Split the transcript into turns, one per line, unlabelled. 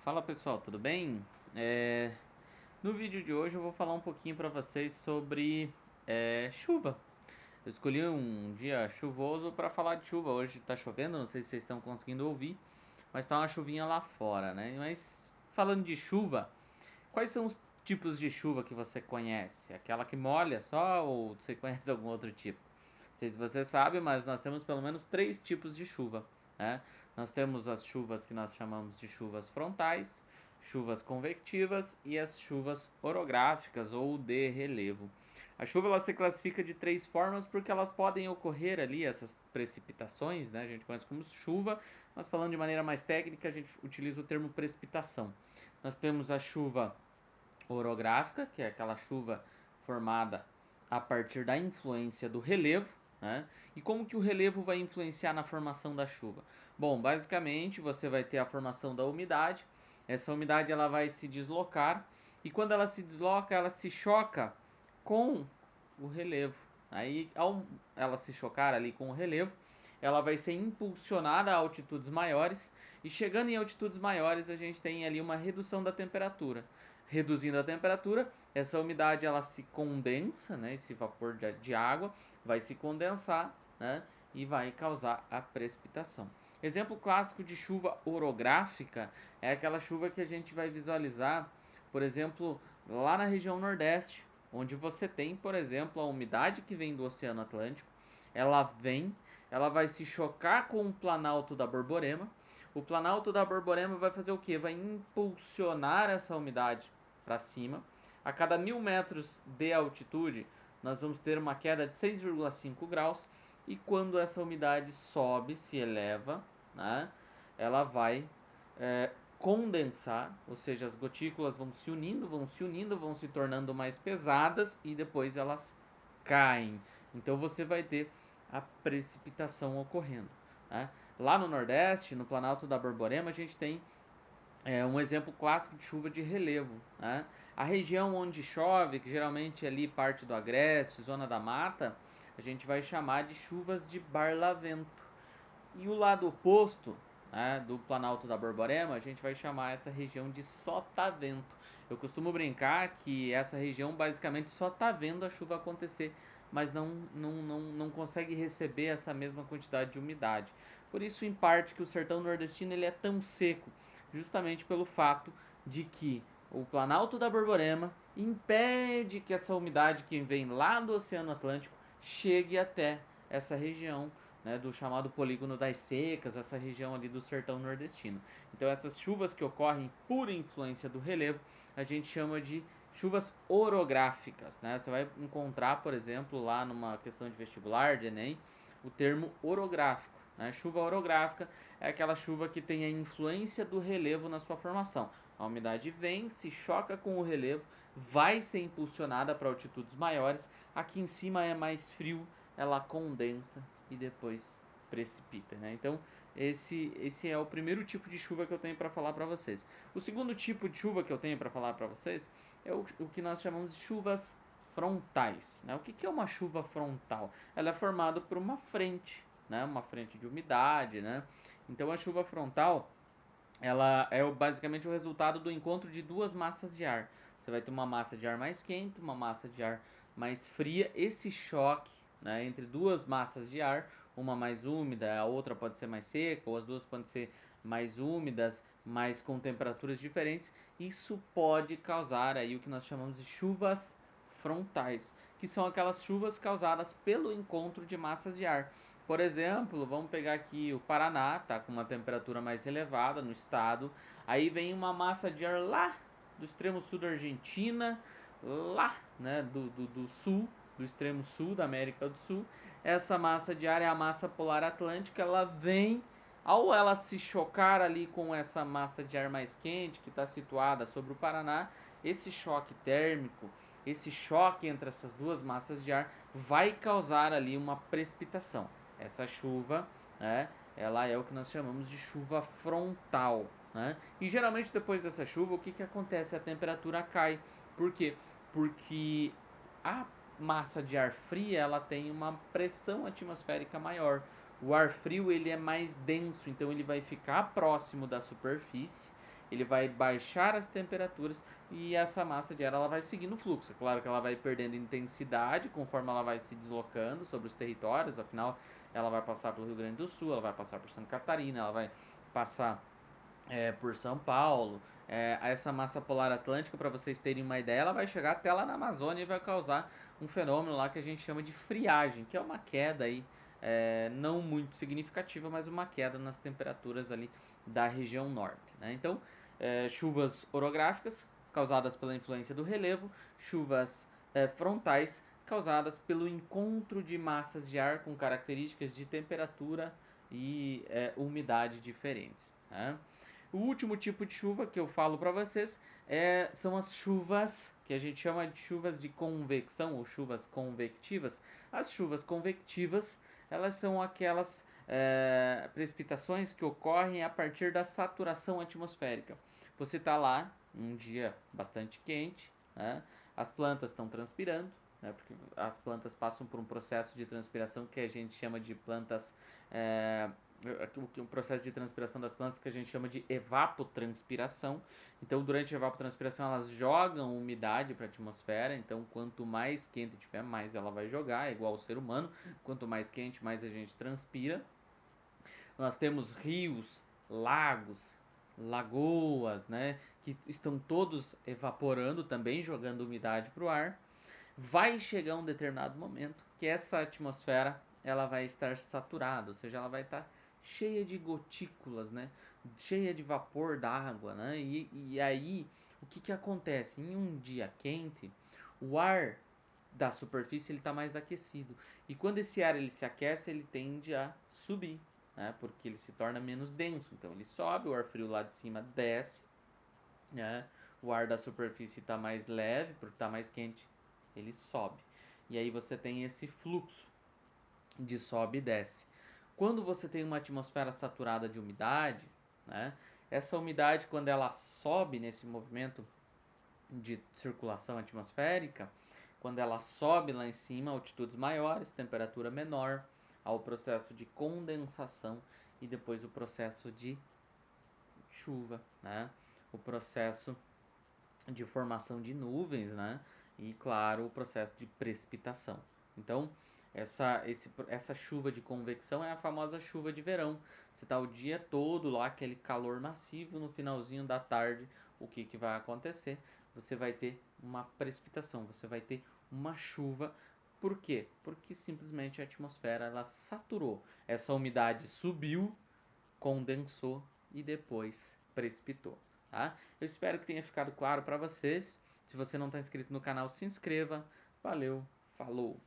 Fala pessoal, tudo bem? No vídeo de hoje eu vou falar um pouquinho para vocês sobre chuva. Eu escolhi um dia chuvoso para falar de chuva. Hoje tá chovendo, não sei se vocês estão conseguindo ouvir, mas tá uma chuvinha lá fora, né? Mas falando de chuva, quais são os tipos de chuva que você conhece? Aquela que molha só ou você conhece algum outro tipo? Não sei se você sabe, mas nós temos pelo menos três tipos de chuva, né? Nós temos as chuvas que nós chamamos de chuvas frontais, chuvas convectivas e as chuvas orográficas ou de relevo. A chuva ela se classifica de três formas porque elas podem ocorrer ali, essas precipitações, né? A gente conhece como chuva, mas falando de maneira mais técnica, a gente utiliza o termo precipitação. Nós temos a chuva orográfica, que é aquela chuva formada a partir da influência do relevo, né? E como que o relevo vai influenciar na formação da chuva? Bom, basicamente você vai ter a formação da umidade. Essa umidade ela vai se deslocar e quando ela se desloca, ela se choca com o relevo. Aí, ao ela se chocar ali com o relevo, ela vai ser impulsionada a altitudes maiores e chegando em altitudes maiores, a gente tem ali uma redução da temperatura. Reduzindo a temperatura, essa umidade ela se condensa, né? Esse vapor de água vai se condensar, né? E vai causar a precipitação. Exemplo clássico de chuva orográfica é aquela chuva que a gente vai visualizar, por exemplo, lá na região Nordeste, onde você tem, por exemplo, a umidade que vem do Oceano Atlântico, ela vai se chocar com o Planalto da Borborema. O Planalto da Borborema vai fazer o que? Vai impulsionar essa umidade para cima. A cada 1000 metros de altitude, nós vamos ter uma queda de 6,5 graus. E quando essa umidade sobe, se eleva, né, ela vai condensar, ou seja, as gotículas vão se unindo, vão se tornando mais pesadas e depois elas caem. Então você vai ter a precipitação ocorrendo, né? Lá no Nordeste, no Planalto da Borborema, a gente tem um exemplo clássico de chuva de relevo, né? A região onde chove, que geralmente é ali parte do Agreste, zona da mata, a gente vai chamar de chuvas de barlavento. E o lado oposto, né, do Planalto da Borborema, a gente vai chamar essa região de sotavento. Eu costumo brincar que essa região basicamente só está vendo a chuva acontecer, mas não consegue receber essa mesma quantidade de umidade. Por isso, em parte, que o sertão nordestino ele é tão seco, justamente pelo fato de que o Planalto da Borborema impede que essa umidade que vem lá do Oceano Atlântico chegue até essa região, né, do chamado polígono das secas, essa região ali do sertão nordestino. Então essas chuvas que ocorrem por influência do relevo, a gente chama de chuvas orográficas, né? Você vai encontrar, por exemplo, lá numa questão de vestibular, de Enem, o termo orográfico. Né? Chuva orográfica é aquela chuva que tem a influência do relevo na sua formação. A umidade vem, se choca com o relevo, vai ser impulsionada para altitudes maiores. Aqui em cima é mais frio, ela condensa e depois precipita, né? Então, esse é o primeiro tipo de chuva que eu tenho para falar para vocês. O segundo tipo de chuva que eu tenho para falar para vocês é o que nós chamamos de chuvas frontais, né? O que é uma chuva frontal? Ela é formada por uma frente, né? Uma frente de umidade, né? Então, a chuva frontal ela é basicamente o resultado do encontro de duas massas de ar. Você vai ter uma massa de ar mais quente, uma massa de ar mais fria. Esse choque, né, entre duas massas de ar, uma mais úmida, a outra pode ser mais seca, ou as duas podem ser mais úmidas, mas com temperaturas diferentes. Isso pode causar aí o que nós chamamos de chuvas frontais, que são aquelas chuvas causadas pelo encontro de massas de ar. Por exemplo, vamos pegar aqui o Paraná, tá com uma temperatura mais elevada no estado. Aí vem uma massa de ar lá do extremo sul da Argentina, lá, né, do sul, do extremo sul da América do Sul. Essa massa de ar é a massa polar atlântica, ela vem, ao ela se chocar ali com essa massa de ar mais quente que está situada sobre o Paraná, esse choque térmico, esse choque entre essas duas massas de ar vai causar ali uma precipitação. Essa chuva, né, ela é o que nós chamamos de chuva frontal, né? E geralmente depois dessa chuva, o que acontece? A temperatura cai. Por quê? Porque a massa de ar fria ela tem uma pressão atmosférica maior. O ar frio ele é mais denso, então ele vai ficar próximo da superfície, ele vai baixar as temperaturas e essa massa de ar ela vai seguindo o fluxo. É claro que ela vai perdendo intensidade conforme ela vai se deslocando sobre os territórios, afinal ela vai passar pelo Rio Grande do Sul, ela vai passar por Santa Catarina, ela vai passar por São Paulo. Essa massa polar atlântica, para vocês terem uma ideia, ela vai chegar até lá na Amazônia e vai causar um fenômeno lá que a gente chama de friagem, que é uma queda aí, não muito significativa, mas uma queda nas temperaturas ali da região norte, né? Então, chuvas orográficas causadas pela influência do relevo, chuvas frontais causadas pelo encontro de massas de ar com características de temperatura e umidade diferentes, né? O último tipo de chuva que eu falo para vocês são as chuvas que a gente chama de chuvas de convecção ou chuvas convectivas. As chuvas convectivas, elas são aquelas precipitações que ocorrem a partir da saturação atmosférica. Você está lá, um dia bastante quente, né? As plantas estão transpirando, né? Porque as plantas passam por um processo de transpiração que a gente chama de plantas o processo de transpiração das plantas que a gente chama de evapotranspiração. Então, durante a evapotranspiração, elas jogam umidade para a atmosfera. Então, quanto mais quente tiver, mais ela vai jogar. É igual ao ser humano. Quanto mais quente, mais a gente transpira. Nós temos rios, lagos, lagoas, né, que estão todos evaporando também, jogando umidade para o ar. Vai chegar um determinado momento que essa atmosfera ela vai estar saturada, ou seja, ela vai estar cheia de gotículas, né? Cheia de vapor d'água, né? E aí, o que acontece? Em um dia quente, o ar da superfície ele está mais aquecido. E quando esse ar ele se aquece, ele tende a subir, né? Porque ele se torna menos denso. Então ele sobe, o ar frio lá de cima desce, né? O ar da superfície está mais leve, porque está mais quente, ele sobe. E aí você tem esse fluxo de sobe e desce. Quando você tem uma atmosfera saturada de umidade, né? Essa umidade, quando ela sobe nesse movimento de circulação atmosférica, quando ela sobe lá em cima, altitudes maiores, temperatura menor, há o processo de condensação e depois o processo de chuva, né? O processo de formação de nuvens, né? E claro, o processo de precipitação. Então, essa chuva de convecção é a famosa chuva de verão. Você está o dia todo lá, aquele calor massivo, no finalzinho da tarde, o que vai acontecer? Você vai ter uma precipitação, você vai ter uma chuva. Por quê? Porque simplesmente a atmosfera ela saturou. Essa umidade subiu, condensou e depois precipitou, tá? Eu espero que tenha ficado claro para vocês. Se você não está inscrito no canal, se inscreva. Valeu, falou!